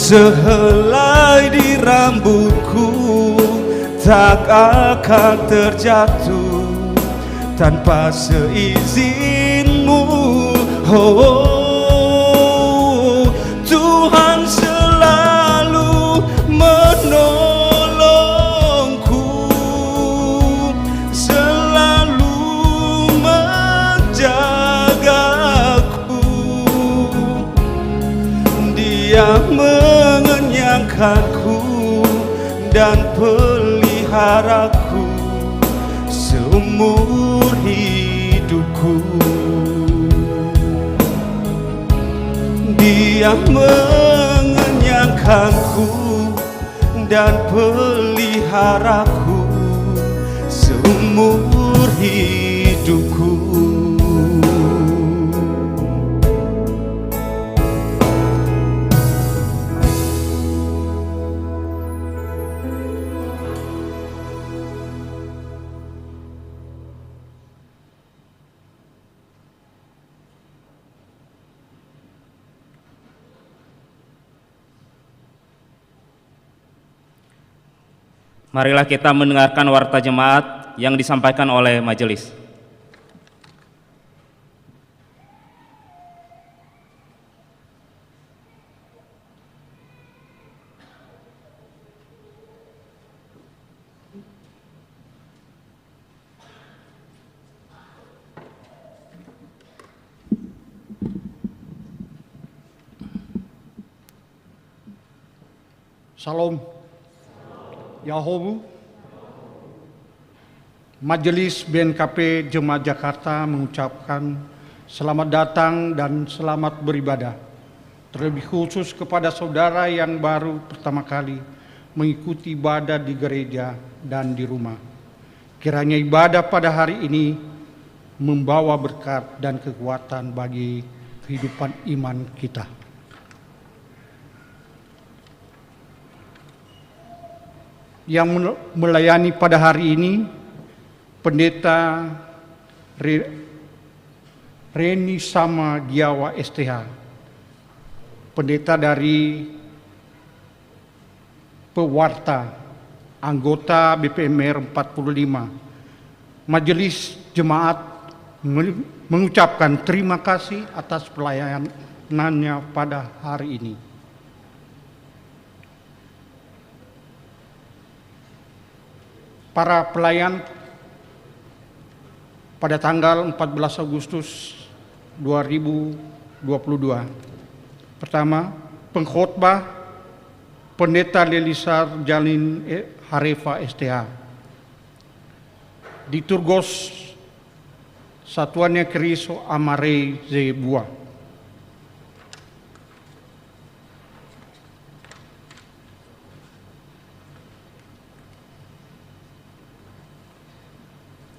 Sehelai di rambutku tak akan terjatuh tanpa seizinmu. Oh, Tuhan selalu menolongku, selalu menjagaku. Dia mengenyangkanku dan peliharaku seumur hidupku. Dia mengenyangkanku dan peliharaku seumur hidupku. Marilah kita mendengarkan warta jemaat yang disampaikan oleh majelis. Salam. Yahobu. Majelis BNKP Jemaat Jakarta mengucapkan selamat datang dan selamat beribadah. Terlebih khusus kepada saudara yang baru pertama kali mengikuti ibadah di gereja dan di rumah. Kiranya ibadah pada hari ini membawa berkat dan kekuatan bagi kehidupan iman kita. Yang melayani pada hari ini Pendeta Reni Sama Giawa STH, pendeta dari Pewarta, anggota BPMR 45. Majelis Jemaat mengucapkan terima kasih atas pelayanannya pada hari ini. Para pelayan pada tanggal 14 Agustus 2022. Pertama, pengkhotbah Pendeta Lelisar Jalin Harefa STH. Liturgos Satuannya Keriso Amare Zebua.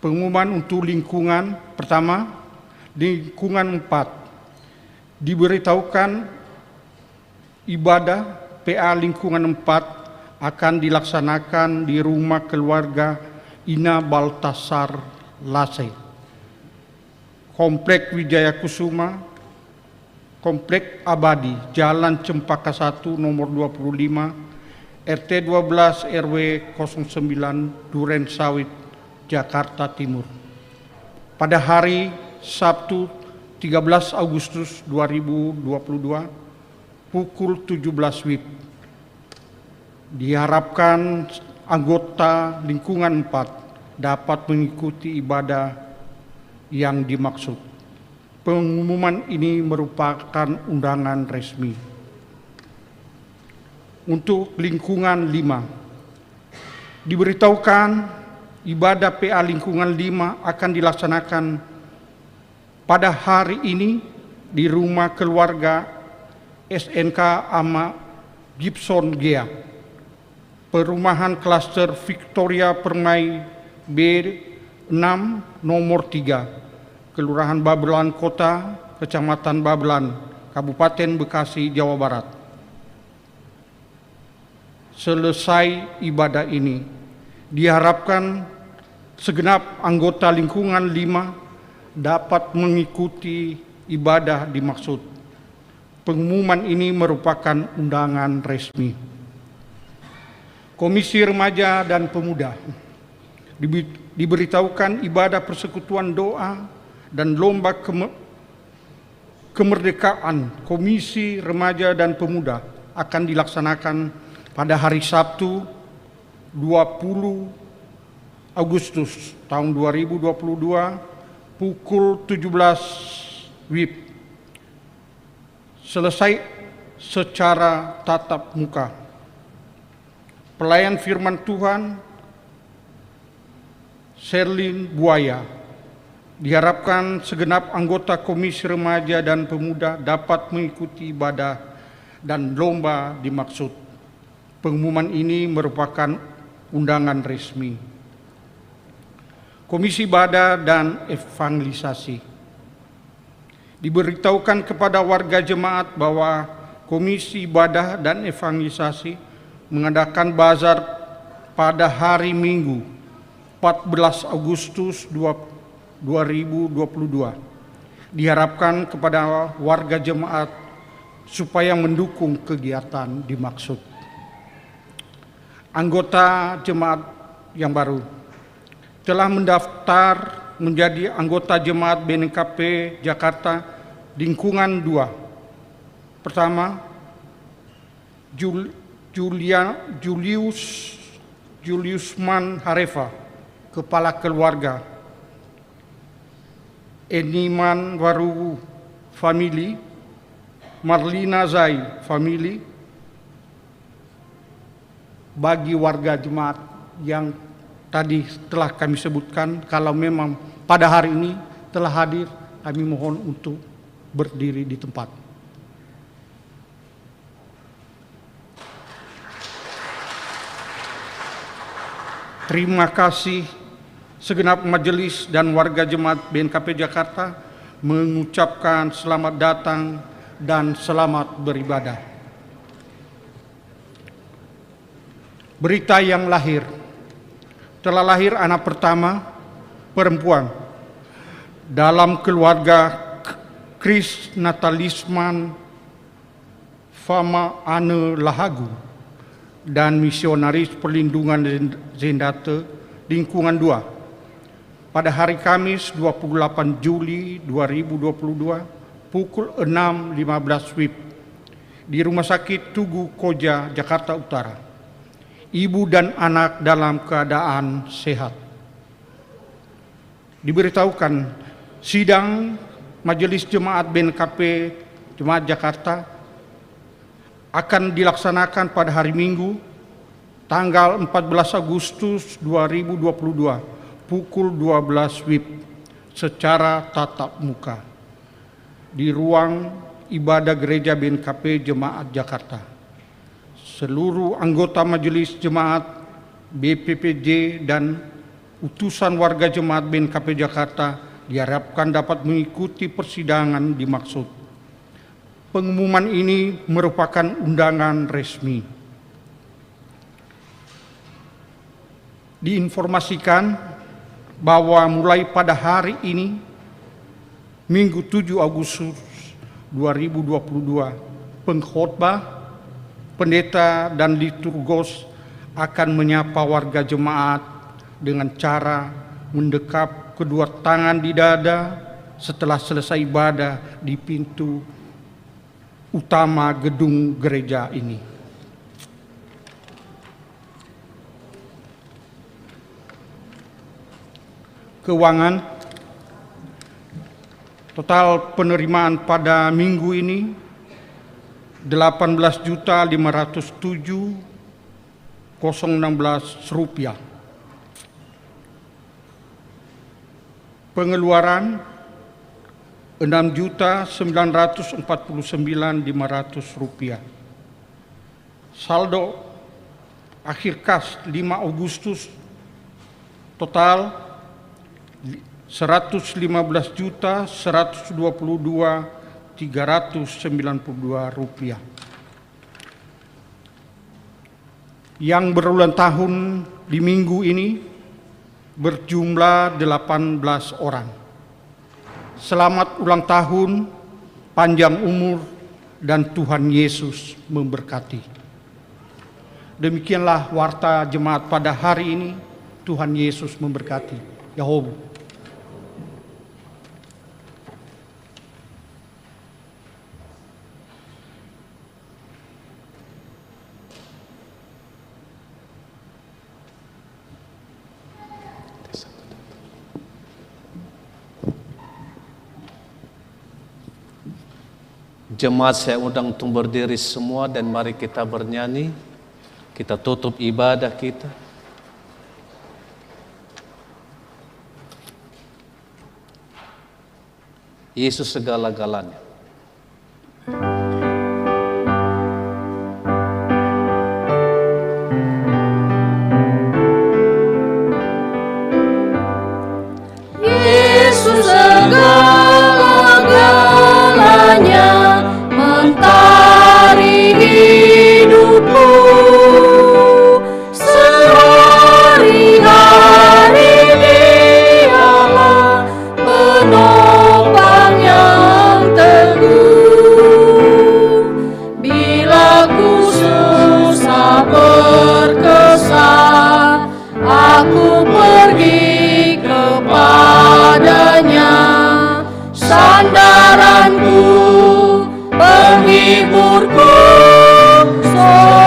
Pengumuman untuk lingkungan pertama, lingkungan 4. Diberitahukan ibadah PA lingkungan 4 akan dilaksanakan di rumah keluarga Ina Baltasar Lase, Komplek Wijaya Kusuma, Komplek Abadi, Jalan Cempaka 1 nomor 25, RT 12 RW 09 Duren Sawit, Jakarta Timur. Pada hari Sabtu 13 Agustus 2022 pukul 17 WIB. Diharapkan anggota lingkungan 4 dapat mengikuti ibadah yang dimaksud. Pengumuman ini merupakan undangan resmi. Untuk lingkungan 5, diberitahukan ibadah PA lingkungan 5 akan dilaksanakan pada hari ini di rumah keluarga SNK Ama Gibson Gea, Perumahan Klaster Victoria Permai B6 nomor 3, Kelurahan Babelan Kota, Kecamatan Babelan, Kabupaten Bekasi, Jawa Barat. Selesai ibadah ini, diharapkan segenap anggota lingkungan 5 dapat mengikuti ibadah dimaksud. Pengumuman ini merupakan undangan resmi. Komisi Remaja dan Pemuda diberitahukan ibadah persekutuan doa dan lomba kemerdekaan Komisi Remaja dan Pemuda akan dilaksanakan pada hari Sabtu 20 Agustus tahun 2022 pukul 17 WIB. Selesai secara tatap muka. Pelayan firman Tuhan Sherlyn Buaya. Diharapkan segenap anggota Komisi Remaja dan Pemuda dapat mengikuti ibadah dan lomba dimaksud. Pengumuman ini merupakan undangan resmi. Komisi Ibadah dan Evangelisasi. Diberitahukan kepada warga jemaat bahwa Komisi Ibadah dan Evangelisasi mengadakan bazar pada hari Minggu 14 Agustus 2022. Diharapkan kepada warga jemaat supaya mendukung kegiatan dimaksud. Anggota jemaat yang baru telah mendaftar menjadi anggota jemaat BNKP Jakarta lingkungan 2. Pertama, Juliusman Harefa, Kepala Keluarga. Eniman Waru, Family. Marlina Zai, Family. Bagi warga jemaat yang tadi telah kami sebutkan, kalau memang pada hari ini telah hadir, kami mohon untuk berdiri di tempat. Terima kasih segenap majelis dan warga jemaat BNKP Jakarta mengucapkan selamat datang dan selamat beribadah. Berita yang lahir. Telah lahir anak pertama perempuan dalam keluarga Chris Natalisman Fama Ane Lahagu dan misionaris perlindungan Zendate lingkungan 2 pada hari Kamis 28 Juli 2022 pukul 6.15 WIB di Rumah Sakit Tugu Koja, Jakarta Utara. Ibu dan anak dalam keadaan sehat. Diberitahukan sidang Majelis Jemaat BNKP Jemaat Jakarta akan dilaksanakan pada hari Minggu tanggal 14 Agustus 2022 pukul 12 WIB secara tatap muka di ruang ibadah gereja BNKP Jemaat Jakarta. Seluruh anggota Majelis Jemaat BPPJ dan utusan warga jemaat BNKP Jakarta diharapkan dapat mengikuti persidangan dimaksud. Pengumuman ini merupakan undangan resmi. Diinformasikan bahwa mulai pada hari ini, Minggu 7 Agustus 2022, pengkhotbah, pendeta, dan liturgos akan menyapa warga jemaat dengan cara mendekap kedua tangan di dada setelah selesai ibadah di pintu utama gedung gereja ini. Keuangan. Total penerimaan pada minggu ini 18.507.016 rupiah. Pengeluaran 6.949.500 rupiah. Saldo akhir kas 5 Agustus total 115.122.392 rupiah. Yang berulang tahun di minggu ini berjumlah 18 orang. Selamat ulang tahun, panjang umur, dan Tuhan Yesus memberkati. Demikianlah warta jemaat pada hari ini. Tuhan Yesus memberkati. Yahoo. Jemaat saya undang untuk berdiri semua dan mari kita bernyanyi. Kita tutup ibadah kita. Yesus segala-galanya. Yesus segala-galanya, mentari hidupku, sehari-hari Dialah penopang yang teguh. Bila ku susah berkesan, aku pergi kepadanya, sandaranku, penghiburku, sobatku.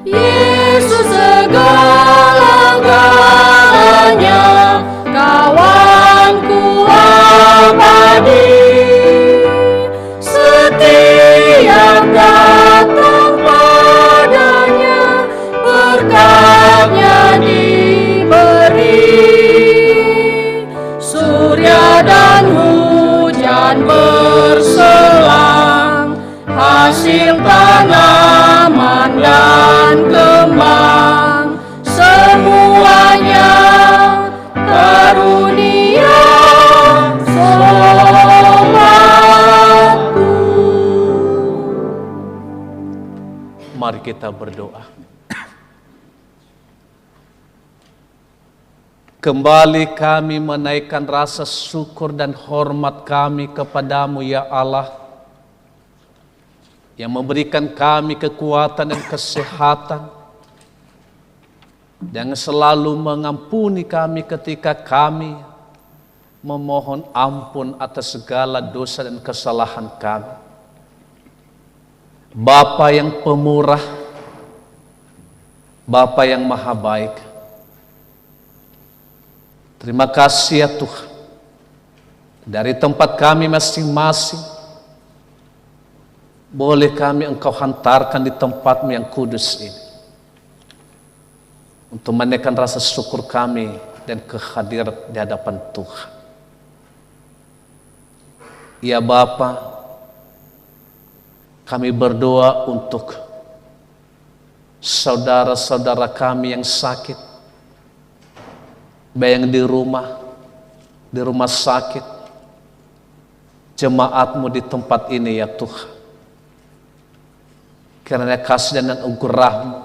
Yesus segala-galanya, kawanku abadi, setiap datang padanya, berkatnya diberi. Surya dan hujan berselang, hasil tanaman dan kembang, semuanya karunia sobatku. Mari kita berdoa. Kembali kami menaikkan rasa syukur dan hormat kami kepadamu ya Allah, yang memberikan kami kekuatan dan kesehatan, yang selalu mengampuni kami ketika kami memohon ampun atas segala dosa dan kesalahan kami. Bapa yang pemurah, Bapa yang maha baik, terima kasih ya Tuhan, dari tempat kami masing-masing, boleh kami Engkau hantarkan di tempat-Mu yang kudus ini, untuk menaikkan rasa syukur kami dan kehadiran di hadapan Tuhan. Ya Bapa, kami berdoa untuk saudara-saudara kami yang sakit, baik yang di rumah sakit, jemaat-Mu di tempat ini ya Tuhan. Karena kasih dan anugerah-Mu,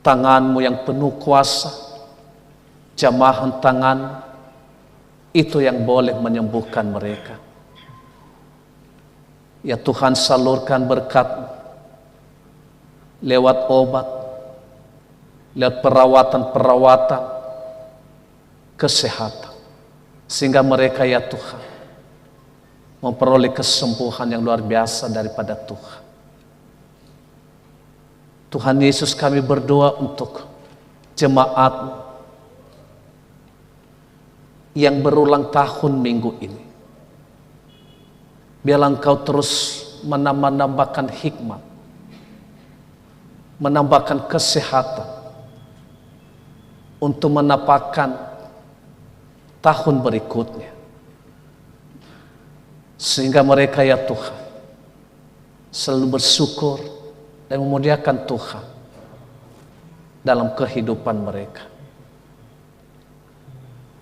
tangan-Mu yang penuh kuasa, jamahan tangan itu yang boleh menyembuhkan mereka. Ya Tuhan, salurkan berkat lewat obat, lewat perawatan-perawatan kesehatan, sehingga mereka ya Tuhan memperoleh kesembuhan yang luar biasa daripada Tuhan. Tuhan Yesus, kami berdoa untuk jemaat yang berulang tahun minggu ini. Biarlah Engkau terus menambahkan hikmat, menambahkan kesehatan untuk menapakkan tahun berikutnya, sehingga mereka ya Tuhan selalu bersyukur dan memuliakan Tuhan dalam kehidupan mereka.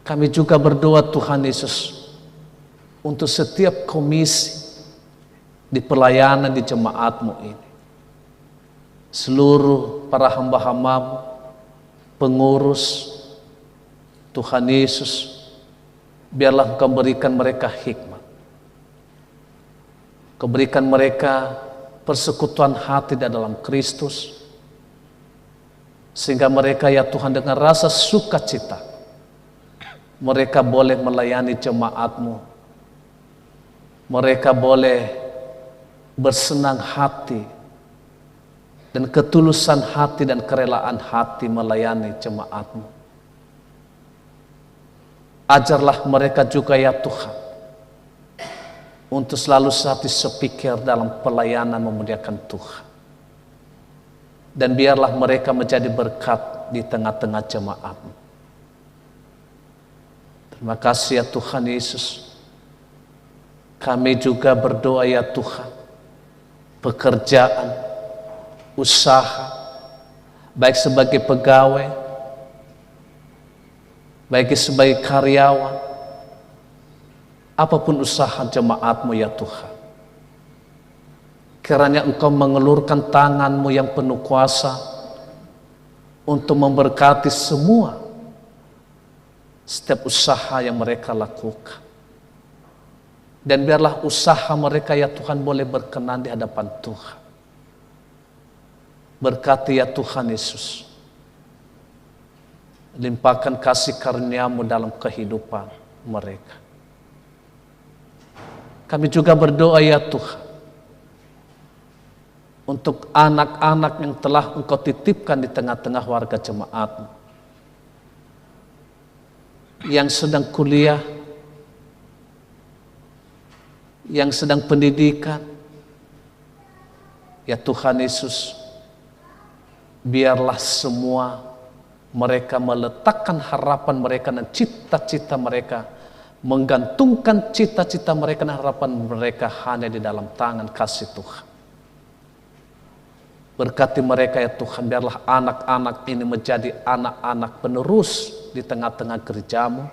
Kami juga berdoa Tuhan Yesus untuk setiap komisi di pelayanan di jemaat-Mu ini, seluruh para hamba-hamba-Mu pengurus, Tuhan Yesus, biarlah Engkau berikan mereka hikmat. Kau berikan mereka persekutuan hati di dalam Kristus, sehingga mereka ya Tuhan dengan rasa sukacita mereka boleh melayani jemaat-Mu. Mereka boleh bersenang hati dan ketulusan hati dan kerelaan hati melayani jemaat-Mu. Ajarlah mereka juga ya Tuhan untuk selalu hati sepikir dalam pelayanan memuliakan Tuhan. Dan biarlah mereka menjadi berkat di tengah-tengah jemaat-Mu. Terima kasih ya Tuhan Yesus. Kami juga berdoa ya Tuhan, pekerjaan, usaha, baik sebagai pegawai, baik sebagai karyawan, apapun usaha jemaat-Mu ya Tuhan, kiranya Engkau mengelurkan tangan-Mu yang penuh kuasa untuk memberkati semua setiap usaha yang mereka lakukan. Dan biarlah usaha mereka ya Tuhan boleh berkenan di hadapan Tuhan. Berkati ya Tuhan Yesus, limpahkan kasih karunia-Mu dalam kehidupan mereka. Kami juga berdoa ya Tuhan untuk anak-anak yang telah Engkau titipkan di tengah-tengah warga jemaat-Mu, yang sedang kuliah, yang sedang pendidikan. Ya Tuhan Yesus, biarlah semua mereka meletakkan harapan mereka dan cita-cita mereka, menggantungkan cita-cita mereka dan harapan mereka hanya di dalam tangan kasih Tuhan. Berkati mereka ya Tuhan, biarlah anak-anak ini menjadi anak-anak penerus di tengah-tengah gereja-Mu,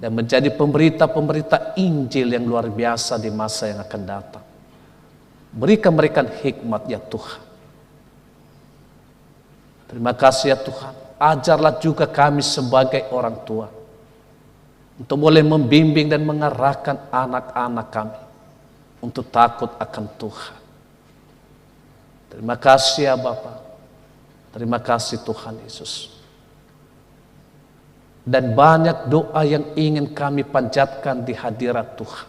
dan menjadi pemberita-pemberita Injil yang luar biasa di masa yang akan datang. Berikan mereka hikmat ya Tuhan. Terima kasih ya Tuhan. Ajarlah juga kami sebagai orang tua untuk boleh membimbing dan mengarahkan anak-anak kami untuk takut akan Tuhan. Terima kasih ya Bapa. Terima kasih Tuhan Yesus. Dan banyak doa yang ingin kami panjatkan di hadirat Tuhan.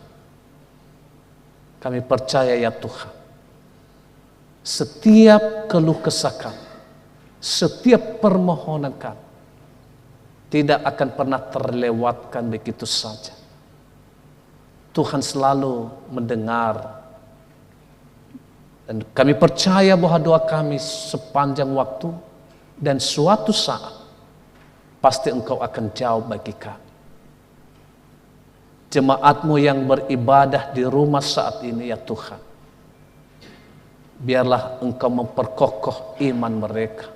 Kami percaya ya Tuhan, setiap keluh kesah kami, setiap permohonan kami tidak akan pernah terlewatkan begitu saja. Tuhan selalu mendengar. Dan kami percaya bahwa doa kami sepanjang waktu dan suatu saat pasti Engkau akan jawab bagi kami. Jemaat-Mu yang beribadah di rumah saat ini ya Tuhan, biarlah Engkau memperkokoh iman mereka.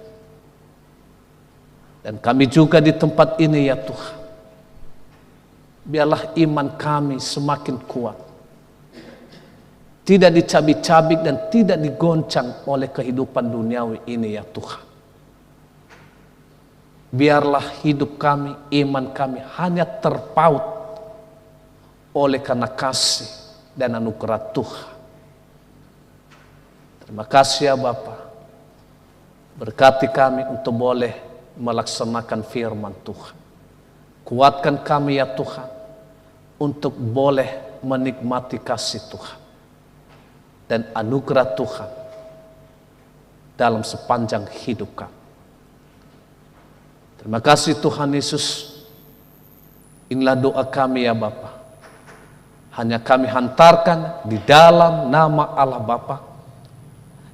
Dan kami juga di tempat ini ya Tuhan, biarlah iman kami semakin kuat, tidak dicabik-cabik dan tidak digoncang oleh kehidupan duniawi ini ya Tuhan. Biarlah hidup kami, iman kami hanya terpaut oleh karena kasih dan anugerah Tuhan. Terima kasih ya Bapa. Berkati kami untuk boleh melaksanakan firman Tuhan. Kuatkan kami ya Tuhan untuk boleh menikmati kasih Tuhan dan anugerah Tuhan dalam sepanjang hidup kami. Terima kasih Tuhan Yesus. Inilah doa kami ya Bapa. Hanya kami hantarkan di dalam nama Allah Bapa,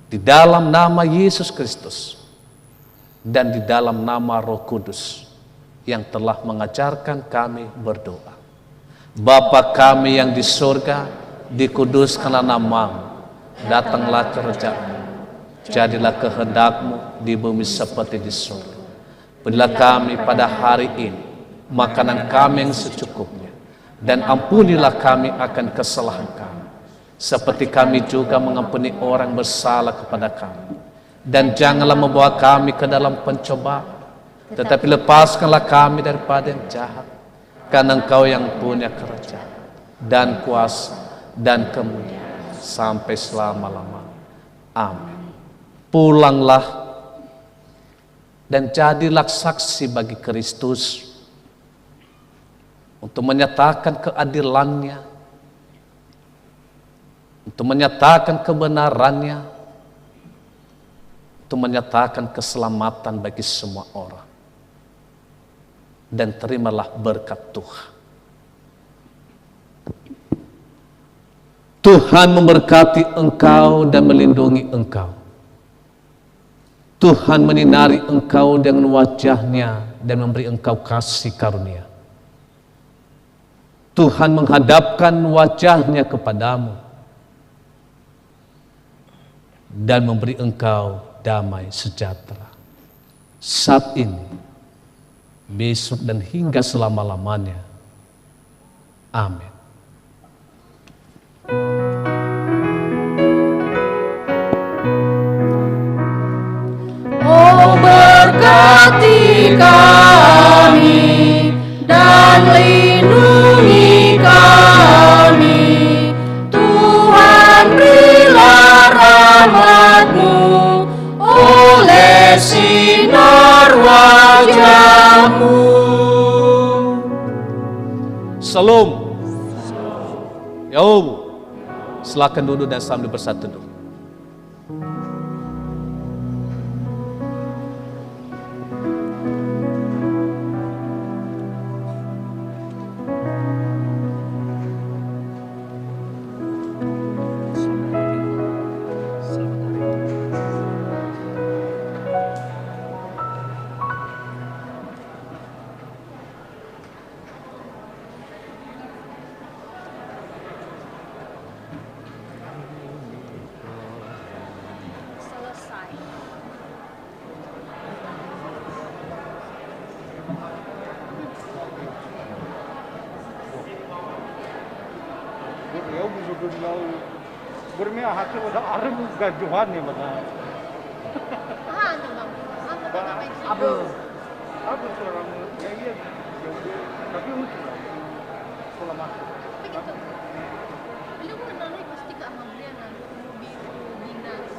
di dalam nama Yesus Kristus, dan di dalam nama Roh Kudus yang telah mengajarkan kami berdoa. Bapa kami yang di surga, dikuduskanlah nama-Mu, datanglah kerajaan-Mu, jadilah kehendak-Mu di bumi seperti di surga. Berilah kami pada hari ini makanan kami yang secukupnya, dan ampunilah kami akan kesalahan kami, seperti kami juga mengampuni orang bersalah kepada kami. Dan janganlah membawa kami ke dalam pencobaan, tetapi lepaskanlah kami daripada yang jahat. Karena Engkau yang punya kerajaan dan kuasa dan kemuliaan sampai selama-lamanya. Amin. Pulanglah dan jadilah saksi bagi Kristus untuk menyatakan keadilannya, untuk menyatakan kebenarannya, untuk menyatakan keselamatan bagi semua orang. Dan terimalah berkat Tuhan. Tuhan memberkati engkau dan melindungi engkau. Tuhan menyinari engkau dengan wajah-Nya dan memberi engkau kasih karunia. Tuhan menghadapkan wajah-Nya kepadamu dan memberi engkau damai sejahtera. Saat ini, besok dan hingga selama-lamanya. Amin. Oh, berkati kami dan lindungi kami, Tuhan, berilah rahmat-Mu oleh sinar wajah-Mu. Salam. Yaum. Silakan duduk dan sambil bersatu dulu. Bermia hati udah arem gajuhan nih benar. Abu seorang ya iya, tapi untuk sekolah masuk. Begitu. Beliau mengenalnya pasti ke Amamlian mobil dinas.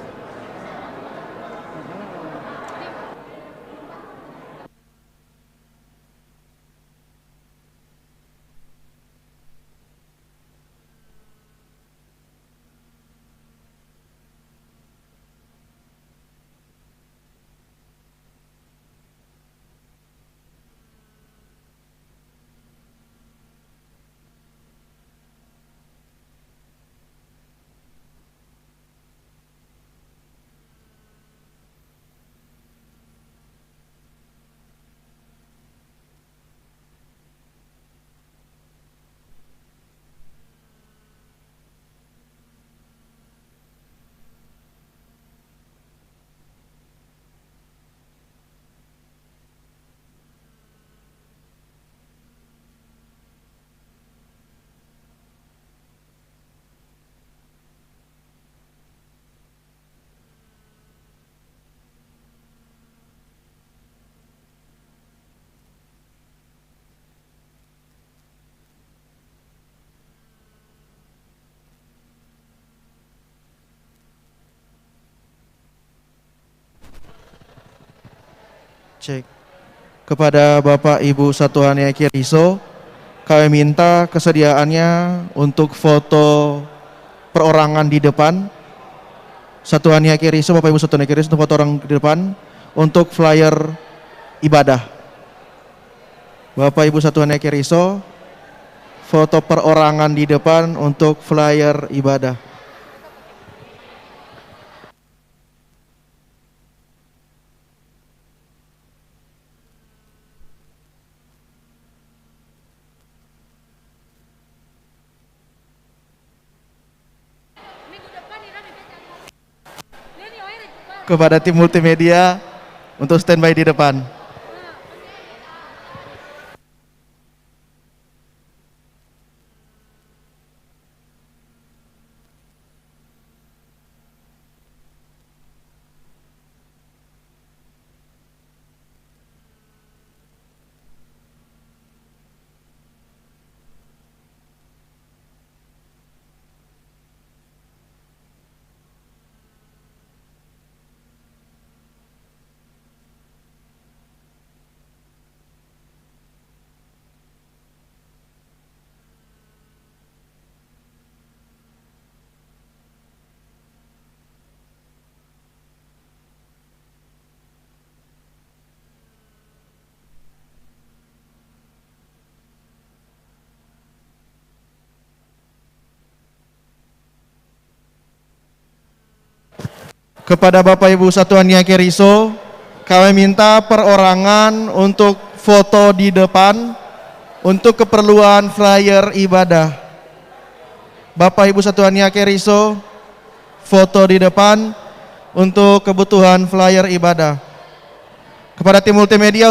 Cek. Kepada Bapak Ibu Satuan Yaki Riso, kami minta kesediaannya untuk foto perorangan di depan. Satuan Yaki Riso, Bapak Ibu Satuan Yaki Riso, untuk foto orang di depan untuk flyer ibadah. Bapak Ibu Satuan Yaki Riso, foto perorangan di depan untuk flyer ibadah. Kepada tim multimedia untuk standby di depan. Kepada Bapak Ibu Satuan Niaga Riso, kami minta perorangan untuk foto di depan untuk keperluan flyer ibadah. Bapak Ibu Satuan Niaga Riso, foto di depan untuk kebutuhan flyer ibadah. Kepada tim multimedia untuk